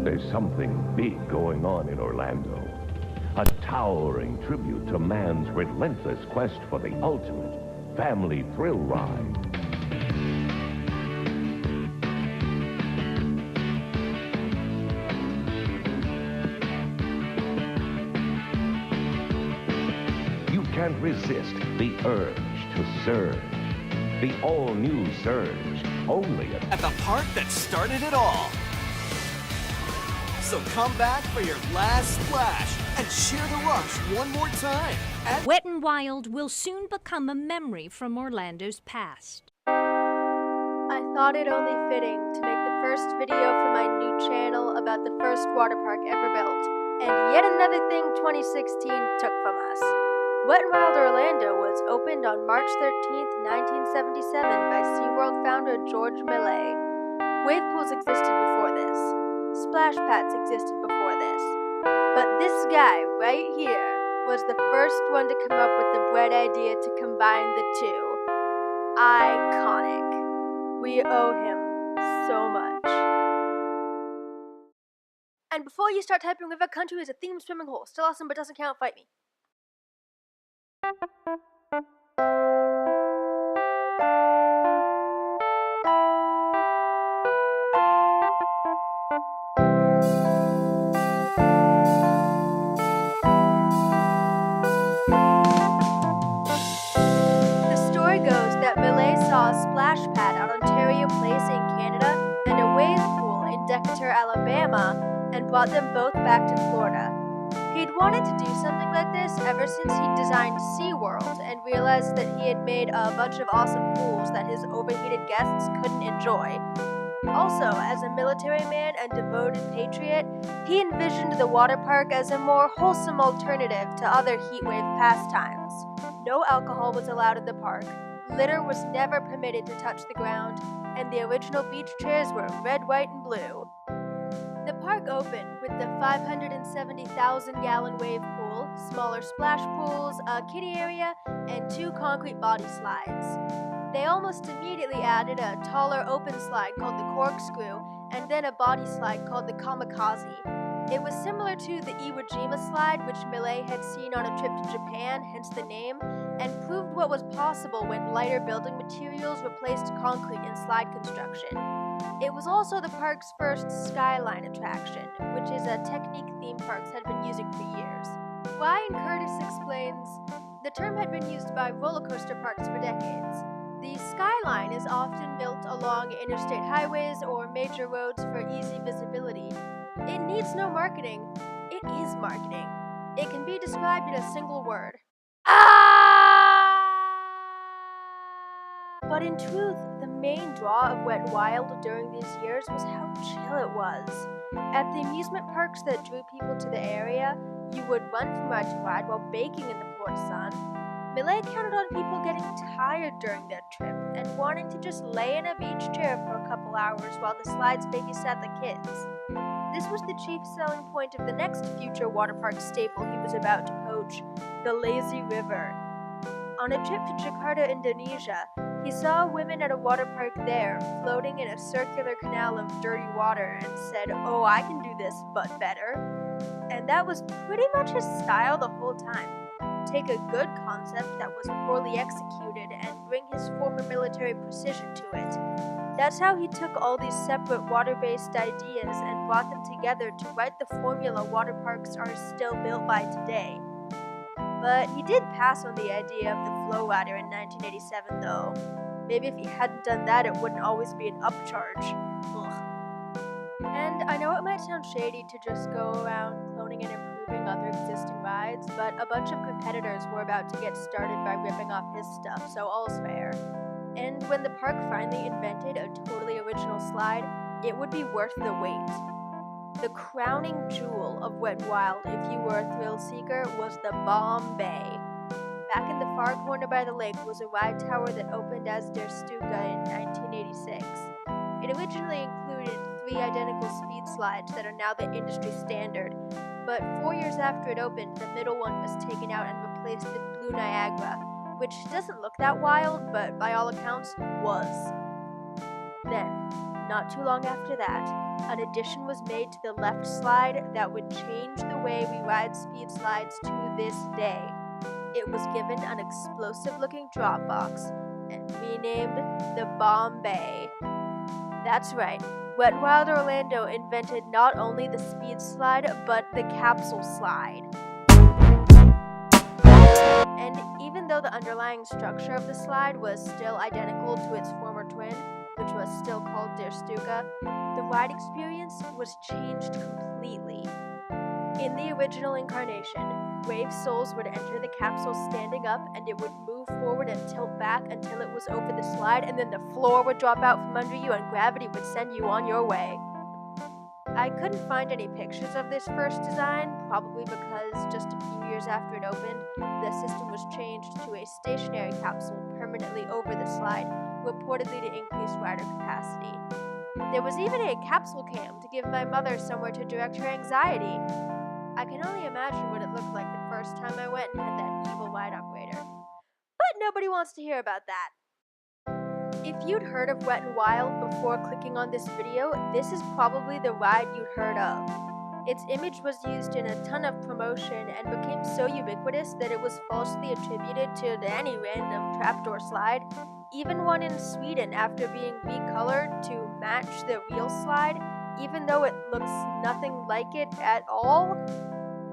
There's something big going on in Orlando. A towering tribute to man's relentless quest for the ultimate family thrill ride. You can't resist the urge to surge. The all-new Surge, only at the park that started it all. So come back for your last splash and cheer the rush one more time. Wet n Wild will soon become a memory from Orlando's past. I thought it only fitting to make the first video for my new channel about the first water park ever built, and yet another thing 2016 took from us. Wet n Wild Orlando was opened on March 13th, 1977 by SeaWorld founder George Millet. Wave pools existed before this. Splash pads existed before this. But this guy right here was the first one to come up with the bright idea to combine the two. Iconic. We owe him so much. And before you start typing River Country is a themed swimming hole, still awesome but doesn't count, fight me. Saw a splash pad on Ontario Place in Canada and a wave pool in Decatur, Alabama, and brought them both back to Florida. He'd wanted to do something like this ever since he designed SeaWorld and realized that he had made a bunch of awesome pools that his overheated guests couldn't enjoy. Also, as a military man and devoted patriot, he envisioned the water park as a more wholesome alternative to other heatwave pastimes. No alcohol was allowed in the park. Litter was never permitted to touch the ground, and the original beach chairs were red, white, and blue. The park opened with the 570,000-gallon wave pool, smaller splash pools, a kiddie area, and 2 concrete body slides. They almost immediately added a taller open slide called the corkscrew, and then a body slide called the kamikaze. It was similar to the Iwo Jima slide, which Millet had seen on a trip to Japan, hence the name, and proved what was possible when lighter building materials replaced concrete in slide construction. It was also the park's first skyline attraction, which is a technique theme parks had been using for years. Ryan Curtis explains, the term had been used by roller coaster parks for decades. The skyline is often built along interstate highways or major roads for easy visibility. It needs no marketing. It is marketing. It can be described in a single word. But in truth, the main draw of Wet n Wild during these years was how chill it was. At the amusement parks that drew people to the area, you would run from ride to ride while baking in the Florida sun. Millet counted on people getting tired during their trip and wanting to just lay in a beach chair for a couple hours while the slides babysat the kids. This was the chief selling point of the next future water park staple he was about to poach, the lazy river. On a trip to Jakarta, Indonesia, he saw women at a water park there floating in a circular canal of dirty water and said, "Oh, I can do this, but better." And that was pretty much his style the whole time. Take a good concept that was poorly executed and bring his former military precision to it. That's how he took all these separate water-based ideas and brought them together to write the formula water parks are still built by today. But he did pass on the idea of the flow rider in 1987 though. Maybe if he hadn't done that, it wouldn't always be an upcharge. Ugh. And I know it might sound shady to just go around cloning and improving other existing rides, but a bunch of competitors were about to get started by ripping off his stuff, so all's fair. And when the park finally invented a totally original slide, it would be worth the wait. The crowning jewel of Wet n Wild, if you were a thrill seeker, was the Bomb Bay. Back in the far corner by the lake was a ride tower that opened as Der Stuka in 1986. It originally included 3 identical speed slides that are now the industry standard, but 4 years after it opened, the middle one was taken out and replaced with Blue Niagara, which doesn't look that wild, but by all accounts, was. Then, not too long after that, An addition was made to the left slide that would change the way we ride speed slides to this day. It was given an explosive-looking drop box and renamed the Bombay. That's right, Wet n Wild Orlando invented not only the speed slide, but the capsule slide. And even though the underlying structure of the slide was still identical to its former twin, which was still called Der Stuka, the ride experience was changed completely. In the original incarnation, brave souls would enter the capsule standing up, and it would move forward and tilt back until it was over the slide, and then the floor would drop out from under you and gravity would send you on your way. I couldn't find any pictures of this first design, probably because just a few years after it opened, the system was changed to a stationary capsule permanently over the slide, reportedly to increase rider capacity. There was even a capsule cam to give my mother somewhere to direct her anxiety. I can only imagine what it looked like the first time I went and had that evil ride operator. But nobody wants to hear about that. If you'd heard of Wet n Wild before clicking on this video, this is probably the ride you'd heard of. Its image was used in a ton of promotion and became so ubiquitous that it was falsely attributed to any random trapdoor slide, even one in Sweden after being recolored to match the real slide, even though it looks nothing like it at all.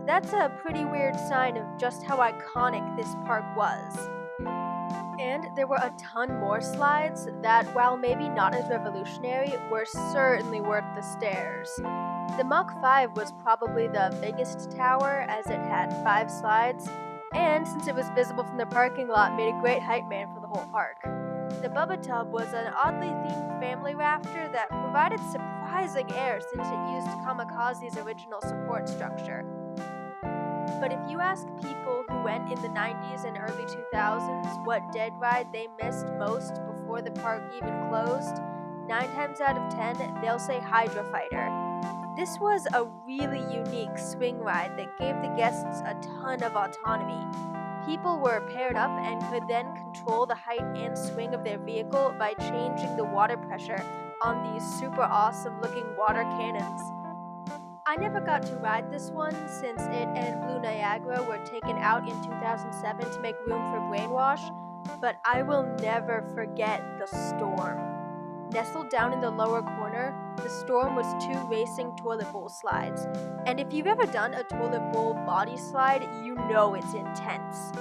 That's a pretty weird sign of just how iconic this park was. And there were a ton more slides that, while maybe not as revolutionary, were certainly worth the stairs. The Mach 5 was probably the biggest tower, as it had 5 slides, and since it was visible from the parking lot, made a great hype man for the whole park. The Bubba Tub was an oddly themed family rafter that provided surprising air since it used Kamikaze's original support structure. But if you ask people who went in the 90s and early 2000s what dead ride they missed most before the park even closed, 9 times out of 10 they'll say Hydra Fighter. This was a really unique swing ride that gave the guests a ton of autonomy. People were paired up and could then control the height and swing of their vehicle by changing the water pressure on these super awesome looking water cannons. I never got to ride this one since it and Blue Niagara were taken out in 2007 to make room for Brainwash, but I will never forget the Storm. Nestled down in the lower corner, the Storm was 2 racing toilet bowl slides, and if you've ever done a toilet bowl body slide, you know it's intense.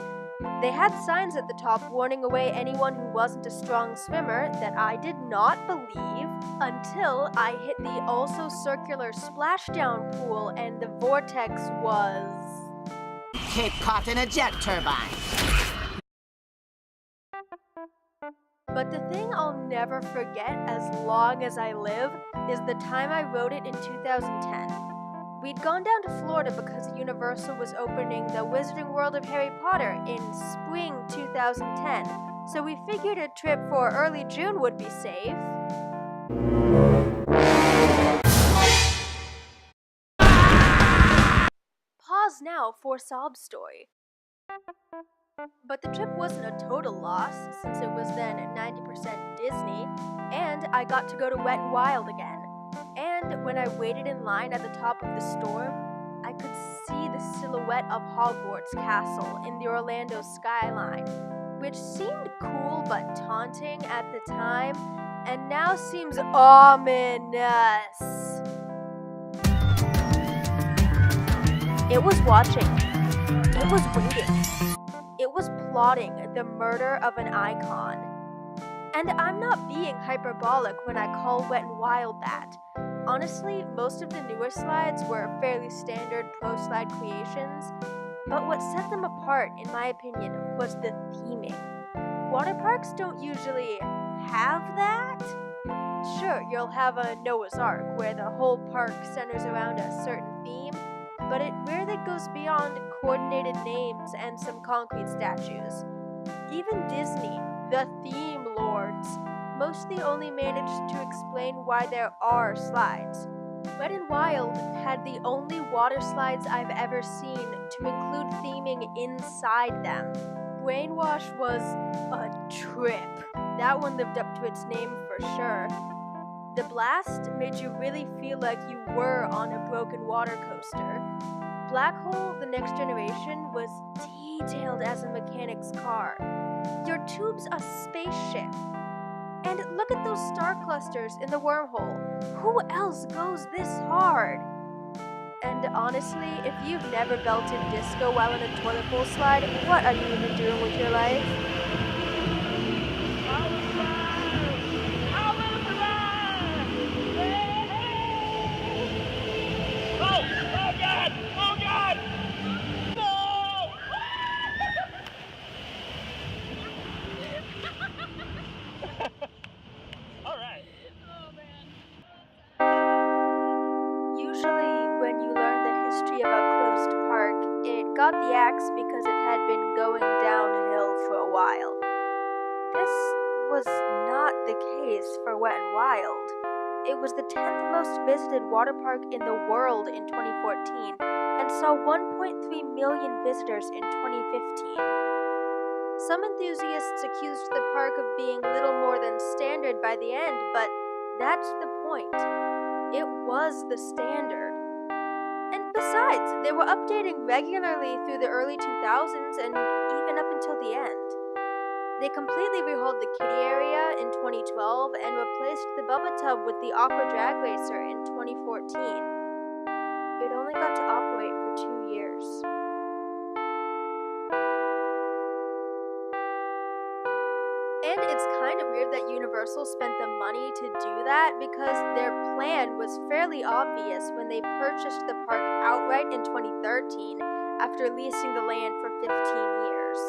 They had signs at the top warning away anyone who wasn't a strong swimmer that I did not believe until I hit the also circular splashdown pool and the vortex was... Cape caught in a jet turbine. But the thing I'll never forget as long as I live is the time I rode it in 2010. We'd gone down to Florida because Universal was opening the Wizarding World of Harry Potter in spring 2010, so we figured a trip for early June would be safe. Pause now for sob story. But the trip wasn't a total loss, since it was then 90% Disney, and I got to go to Wet n Wild again. And when I waited in line at the top of the Storm, I could see the silhouette of Hogwarts Castle in the Orlando skyline, which seemed cool but taunting at the time, and now seems ominous. It was watching. It was waiting. It was plotting the murder of an icon. And I'm not being hyperbolic when I call Wet n Wild that. Honestly, most of the newer slides were fairly standard pro slide creations, but what set them apart, in my opinion, was the theming. Water parks don't usually have that. Sure, you'll have a Noah's Ark where the whole park centers around a certain theme, but it rarely goes beyond coordinated names and some concrete statues. Even Disney, the theme lords, mostly only managed to explain why there are slides. Wet n Wild had the only water slides I've ever seen to include theming inside them. Brainwash was a trip. That one lived up to its name for sure. The blast made you really feel like you were on a broken water coaster. Black Hole: The Next Generation was detailed as a mechanic's car. Your tube's a spaceship. And look at those star clusters in the wormhole. Who else goes this hard? And honestly, if you've never belted disco while in a toilet bowl slide, what are you even doing with your life? Usually, when you learn the history of a closed park, it got the axe because it had been going downhill for a while. This was not the case for Wet n Wild. It was the 10th most visited water park in the world in 2014 and saw 1.3 million visitors in 2015. Some enthusiasts accused the park of being little more than standard by the end, but that's the point. It was the standard. And besides, they were updating regularly through the early 2000s and even up until the end. They completely rehauled the kiddie area in 2012 and replaced the Bubba Tub with the Aqua Drag Racer in 2014. It only got to operate for 2 years. And it's kind of weird that Universal spent the money to do that because their plan was fairly obvious when they purchased the park outright in 2013 after leasing the land for 15 years.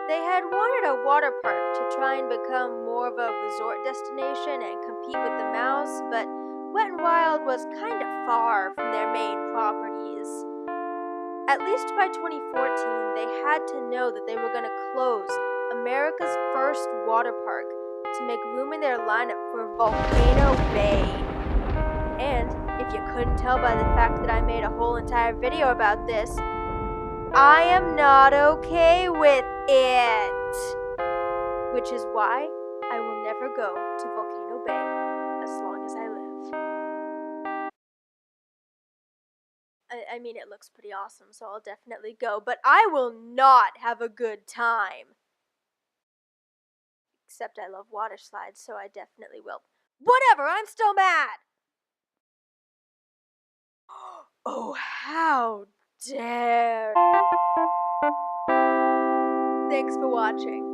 They had wanted a water park to try and become more of a resort destination and compete with the Mouse, but Wet n Wild was kind of far from their main properties. At least by 2014, they had to know that they were going to close America's first water park to make room in their lineup for Volcano Bay. And if you couldn't tell by the fact that I made a whole entire video about this, I am not okay with it. Which is why I will never go to Volcano Bay as long as I live. I mean, it looks pretty awesome, so I'll definitely go, but I will not have a good time. Except I love water slides, so I definitely will. Whatever, I'm still mad! Oh, how dare. Thanks for watching.